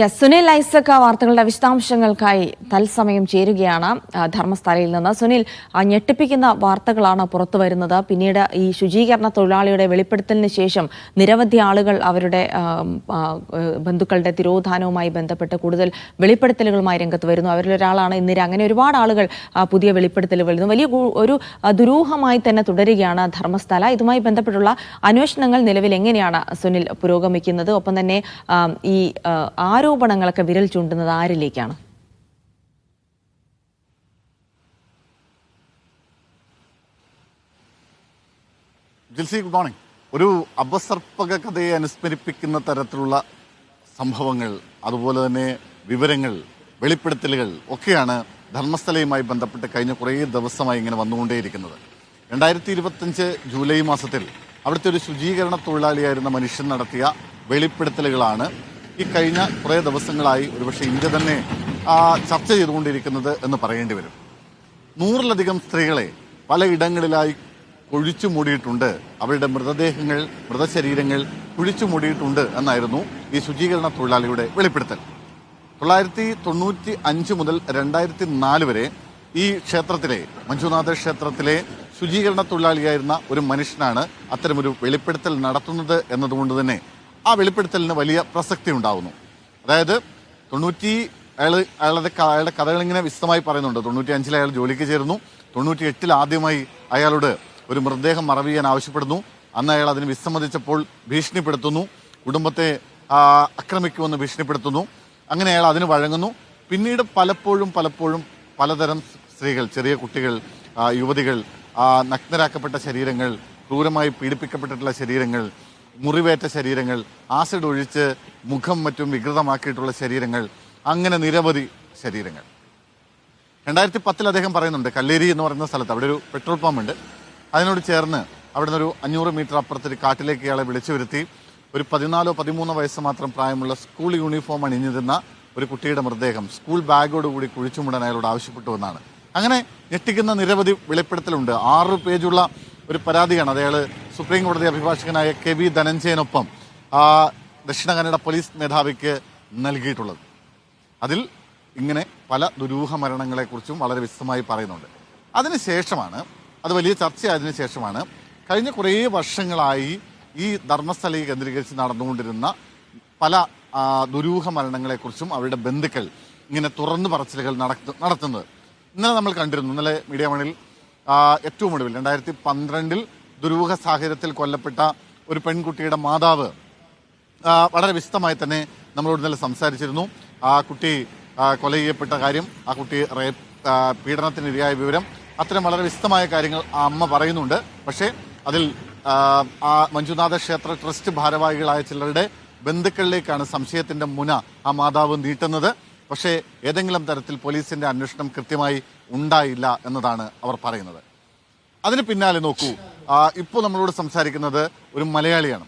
സുനിൽ ഐസക് വാർത്തകളുടെ വിശദാംശങ്ങൾക്കായി തത്സമയം ചേരുകയാണ് ധർമ്മസ്ഥലയിൽ നിന്ന്. സുനിൽ, ഞെട്ടിപ്പിക്കുന്ന വാർത്തകളാണ് പുറത്തു വരുന്നത്. പിന്നീട് ഈ ശുചീകരണ തൊഴിലാളിയുടെ വെളിപ്പെടുത്തലിന് ശേഷം നിരവധി ആളുകൾ അവരുടെ ബന്ധുക്കളുടെ തിരോധാനവുമായി ബന്ധപ്പെട്ട് കൂടുതൽ വെളിപ്പെടുത്തലുകളുമായി രംഗത്ത് വരുന്നു. അവരിലൊരാളാണ് ഇന്ദിര. അങ്ങനെ ഒരുപാട് ആളുകൾ പുതിയ വെളിപ്പെടുത്തലുകൾ വരുന്നു. വലിയ ഒരു ദുരൂഹമായി തന്നെ തുടരുകയാണ് ധർമ്മസ്ഥല. ഇതുമായി ബന്ധപ്പെട്ടുള്ള അന്വേഷണങ്ങൾ നിലവിൽ എങ്ങനെയാണ് സുനിൽ പുരോഗമിക്കുന്നത്? ഒപ്പം തന്നെ ഈ ആരോപണങ്ങളൊക്കെ വിരൽ ചൂണ്ടുന്നത് ആരിലേക്കാണ്? Jilsy, good morning. ഒരു അപസർപ്പക കഥയെ അനുസ്മരിപ്പിക്കുന്ന തരത്തിലുള്ള സംഭവങ്ങൾ, അതുപോലെ തന്നെ വിവരങ്ങൾ, വെളിപ്പെടുത്തലുകൾ ഒക്കെയാണ് ധർമ്മസ്ഥലയുമായി ബന്ധപ്പെട്ട് കഴിഞ്ഞ കുറേ ദിവസമായി ഇങ്ങനെ വന്നുകൊണ്ടേയിരിക്കുന്നത്. 2025 ജൂലൈ മാസത്തിൽ അവിടുത്തെ ഒരു ശുചീകരണ തൊഴിലാളിയായിരുന്ന മനുഷ്യൻ നടത്തിയ വെളിപ്പെടുത്തലുകളാണ് ഈ കഴിഞ്ഞ കുറേ ദിവസങ്ങളായി ഒരുപക്ഷെ ഇന്ത്യ തന്നെ ചർച്ച ചെയ്തുകൊണ്ടിരിക്കുന്നത് എന്ന് പറയേണ്ടി വരും. 100-ലധികം സ്ത്രീകളെ പലയിടങ്ങളിലായി കുഴിച്ചു മൂടിയിട്ടുണ്ട്, അവരുടെ മൃതശരീരങ്ങൾ കുഴിച്ചു മൂടിയിട്ടുണ്ട് എന്നായിരുന്നു ഈ ശുചീകരണ തൊഴിലാളിയുടെ വെളിപ്പെടുത്തൽ. 1995 മുതൽ 2004 വരെ ഈ ക്ഷേത്രത്തിലെ, മഞ്ജുനാഥ ക്ഷേത്രത്തിലെ ശുചീകരണ തൊഴിലാളിയായിരുന്ന ഒരു മനുഷ്യനാണ് അത്തരമൊരു വെളിപ്പെടുത്തൽ നടത്തുന്നത് എന്നതുകൊണ്ട് തന്നെ ആ വെളിപ്പെടുത്തലിന് വലിയ പ്രസക്തി ഉണ്ടാകുന്നു. അതായത് അയാളുടെ കഥകളിങ്ങനെ വിശദമായി പറയുന്നുണ്ട്. 95 അയാൾ ജോലിക്ക് ചേർന്നു. 98 ആദ്യമായി അയാളോട് ഒരു മൃതദേഹം മറവ് ചെയ്യാൻ ആവശ്യപ്പെടുന്നു. അന്ന് അയാൾ അതിന് വിസമ്മതിച്ചപ്പോൾ ഭീഷണിപ്പെടുത്തുന്നു, കുടുംബത്തെ ആക്രമിക്കുമെന്ന് ഭീഷണിപ്പെടുത്തുന്നു. അങ്ങനെ അയാൾ അതിന് വഴങ്ങുന്നു. പിന്നീട് പലപ്പോഴും പലതരം സ്ത്രീകൾ, ചെറിയ കുട്ടികൾ, യുവതികൾ, നഗ്നരാക്കപ്പെട്ട ശരീരങ്ങൾ, ക്രൂരമായി പീഡിപ്പിക്കപ്പെട്ടിട്ടുള്ള ശരീരങ്ങൾ, മുറിവേറ്റ ശരീരങ്ങൾ, ആസിഡ് ഒഴിച്ച് മുഖം മറ്റും വികൃതമാക്കിയിട്ടുള്ള ശരീരങ്ങൾ, അങ്ങനെ നിരവധി ശരീരങ്ങൾ. 2010 അദ്ദേഹം പറയുന്നുണ്ട്, കല്ലേരി എന്ന് പറയുന്ന സ്ഥലത്ത് അവിടെ ഒരു പെട്രോൾ പമ്പ് ഉണ്ട്. അതിനോട് ചേർന്ന് അവിടെ നിന്നൊരു 500 മീറ്റർ അപ്പുറത്തൊരു കാട്ടിലേക്ക് ഇയാളെ വിളിച്ചു വരുത്തി ഒരു 14-13 വയസ്സ് മാത്രം പ്രായമുള്ള സ്കൂൾ യൂണിഫോം അണിഞ്ഞിരുന്ന ഒരു കുട്ടിയുടെ മൃതദേഹം സ്കൂൾ ബാഗോടുകൂടി കുഴിച്ചുമൂടാൻ അയാളോട് ആവശ്യപ്പെട്ടു എന്നാണ്. അങ്ങനെ ഞെട്ടിക്കുന്ന നിരവധി വെളിപ്പെടുത്തലുണ്ട്. 6 പേജുള്ള ഒരു പരാതിയാണ് അത് അയാൾ സുപ്രീം കോടതി അഭിഭാഷകനായ KV ധനഞ്ജയനൊപ്പം ദക്ഷിണ കന്നഡ പോലീസ് മേധാവിക്ക് നൽകിയിട്ടുള്ളത്. അതിൽ ഇങ്ങനെ പല ദുരൂഹ മരണങ്ങളെക്കുറിച്ചും വളരെ വിശദമായി പറയുന്നുണ്ട്. അതിനുശേഷമാണ്, അത് വലിയ ചർച്ചയായതിനു ശേഷമാണ് കഴിഞ്ഞ കുറേ വർഷങ്ങളായി ഈ ധർമ്മസ്ഥലയെ കേന്ദ്രീകരിച്ച് നടന്നുകൊണ്ടിരുന്ന പല ദുരൂഹ മരണങ്ങളെക്കുറിച്ചും അവരുടെ ബന്ധുക്കൾ ഇങ്ങനെ തുറന്നു പറച്ചിലുകൾ നടത്തുന്നത്. ഇന്നലെ നമ്മൾ കണ്ടിരുന്നു. ഇന്നലെ മീഡിയ വണിൽ ഏറ്റവും ഒടുവിൽ 2012 ദുരൂഹ സാഹചര്യത്തിൽ കൊല്ലപ്പെട്ട ഒരു പെൺകുട്ടിയുടെ മാതാവ് വളരെ വിശദമായി തന്നെ നമ്മളോട് ഇന്നലെ സംസാരിച്ചിരുന്നു. ആ കുട്ടി കൊല ചെയ്യപ്പെട്ട കാര്യം, ആ കുട്ടി പീഡനത്തിനിരയായ വിവരം, അത്തരം വളരെ വിശദമായ കാര്യങ്ങൾ ആ അമ്മ പറയുന്നുണ്ട്. പക്ഷേ അതിൽ ആ മഞ്ജുനാഥ ക്ഷേത്ര ട്രസ്റ്റ് ഭാരവാഹികളായ ചിലരുടെ ബന്ധുക്കളിലേക്കാണ് സംശയത്തിന്റെ മുന ആ മാതാവ് നീട്ടുന്നത്. പക്ഷേ ഏതെങ്കിലും തരത്തിൽ പോലീസിന്റെ അന്വേഷണം കൃത്യമായി ഉണ്ടായില്ല എന്നതാണ് അവർ പറയുന്നത്. അതിന് പിന്നാലെ നോക്കൂ, ഇപ്പോൾ നമ്മളോട് സംസാരിക്കുന്നത് ഒരു മലയാളിയാണ്.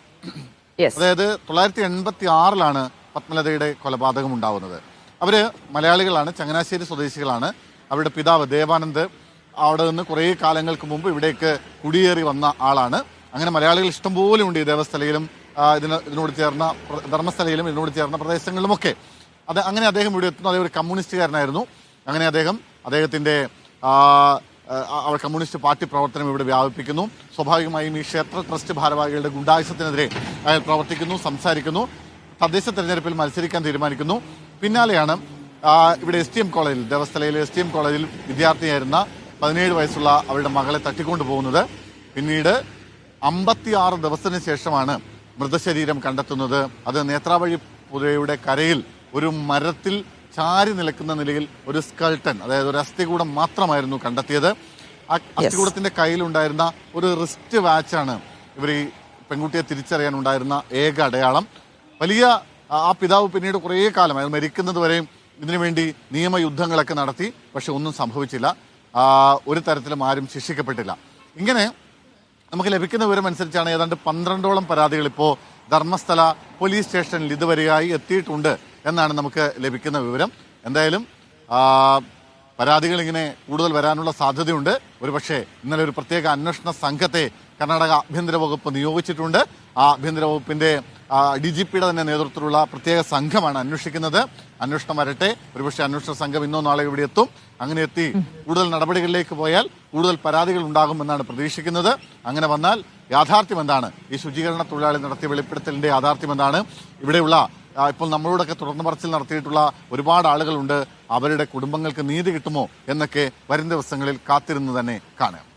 അതായത് 1986 പത്മലതയുടെ കൊലപാതകം ഉണ്ടാവുന്നത്. അവര് മലയാളികളാണ്, ചങ്ങനാശ്ശേരി സ്വദേശികളാണ്. അവരുടെ പിതാവ് ദേവാനന്ദ് അവിടെ നിന്ന് കുറേ കാലങ്ങൾക്ക് മുമ്പ് ഇവിടേക്ക് കുടിയേറി വന്ന ആളാണ്. അങ്ങനെ മലയാളികൾ ഇഷ്ടംപോലെ ഉണ്ട് ഈ ദേവസ്ഥലയിലും ഇതിനോട് ചേർന്ന ധർമ്മസ്ഥലയിലും ഇതിനോട് ചേർന്ന പ്രദേശങ്ങളിലുമൊക്കെ. അങ്ങനെ അദ്ദേഹം ഇവിടെ എത്തുന്നു. അദ്ദേഹം ഒരു കമ്മ്യൂണിസ്റ്റുകാരനായിരുന്നു. അങ്ങനെ അദ്ദേഹത്തിന്റെ കമ്മ്യൂണിസ്റ്റ് പാർട്ടി പ്രവർത്തനം ഇവിടെ വ്യാപിപ്പിക്കുന്നു. സ്വാഭാവികമായും ഈ ക്ഷേത്ര ട്രസ്റ്റ് ഭാരവാഹികളുടെ ഗുണ്ടായുസത്തിനെതിരെ അയാൾ പ്രവർത്തിക്കുന്നു, സംസാരിക്കുന്നു. തദ്ദേശ തെരഞ്ഞെടുപ്പിൽ മത്സരിക്കാൻ തീരുമാനിക്കുന്നു. പിന്നാലെയാണ് ഇവിടെ STM കോളേജിൽ, ദേവസ്ഥലയിലെ STM കോളേജിൽ വിദ്യാർത്ഥിയായിരുന്ന 17 വയസ്സുള്ള അവരുടെ മകളെ തട്ടിക്കൊണ്ടു പോകുന്നത്. പിന്നീട് 56 ദിവസത്തിന് ശേഷമാണ് മൃതശരീരം കണ്ടെത്തുന്നത്. അത് നേത്രാവഴി പുഴയുടെ കരയിൽ ഒരു മരത്തിൽ ചാരി നിൽക്കുന്ന നിലയിൽ ഒരു സ്കൾട്ടൻ, അതായത് ഒരു അസ്ഥികൂടം മാത്രമായിരുന്നു കണ്ടെത്തിയത്. ആ അസ്ഥികൂടത്തിന്റെ കയ്യിലുണ്ടായിരുന്ന ഒരു റിസ്റ്റ് വാച്ചാണ് ഇവർ ഈ പെൺകുട്ടിയെ തിരിച്ചറിയാനുണ്ടായിരുന്ന ഏക അടയാളം. വലിയ ആ പിതാവ് പിന്നീട് കുറേ കാലം അയാൾ മരിക്കുന്നത് വരെയും ഇതിനുവേണ്ടി നിയമയുദ്ധങ്ങളൊക്കെ നടത്തി. പക്ഷെ ഒന്നും സംഭവിച്ചില്ല. ഒരു തരത്തിലും ആരും ശിക്ഷിക്കപ്പെട്ടില്ല. ഇങ്ങനെ നമുക്ക് ലഭിക്കുന്ന വിവരം അനുസരിച്ചാണ് ഏതാണ്ട് 12ഓളം പരാതികൾ ഇപ്പോൾ ധർമ്മസ്ഥല പോലീസ് സ്റ്റേഷനിൽ ഇതുവരെയായി എത്തിയിട്ടുണ്ട് എന്നാണ് നമുക്ക് ലഭിക്കുന്ന വിവരം. എന്തായാലും പരാതികൾ ഇങ്ങനെ കൂടുതൽ വരാനുള്ള സാധ്യതയുണ്ട്. ഒരുപക്ഷെ ഇന്നലെ ഒരു പ്രത്യേക അന്വേഷണ സംഘത്തെ കർണാടക ആഭ്യന്തര വകുപ്പ് നിയോഗിച്ചിട്ടുണ്ട്. ആ ആഭ്യന്തര വകുപ്പിന്റെ DGPയുടെ തന്നെ നേതൃത്വത്തിലുള്ള പ്രത്യേക സംഘമാണ് അന്വേഷിക്കുന്നത്. അന്വേഷണം വരട്ടെ. ഒരുപക്ഷെ അന്വേഷണ സംഘം ഇന്നോ നാളെ ഇവിടെ എത്തും. അങ്ങനെ എത്തി കൂടുതൽ നടപടികളിലേക്ക് പോയാൽ കൂടുതൽ പരാതികൾ ഉണ്ടാകുമെന്നാണ് പ്രതീക്ഷിക്കുന്നത്. അങ്ങനെ വന്നാൽ യാഥാർത്ഥ്യം എന്താണ്, ഈ ശുചീകരണ തൊഴിലാളി നടത്തിയ വെളിപ്പെടുത്തലിന്റെ യാഥാർത്ഥ്യം എന്താണ്, ഇവിടെയുള്ള ഇപ്പോൾ നമ്മളോടൊക്കെ തുറന്നു പറച്ചിൽ നടത്തിയിട്ടുള്ള ഒരുപാട് ആളുകളുണ്ട്, അവരുടെ കുടുംബങ്ങൾക്ക് നീതി കിട്ടുമോ എന്നൊക്കെ വരും ദിവസങ്ങളിൽ കാത്തിരുന്ന് തന്നെ കാണാം.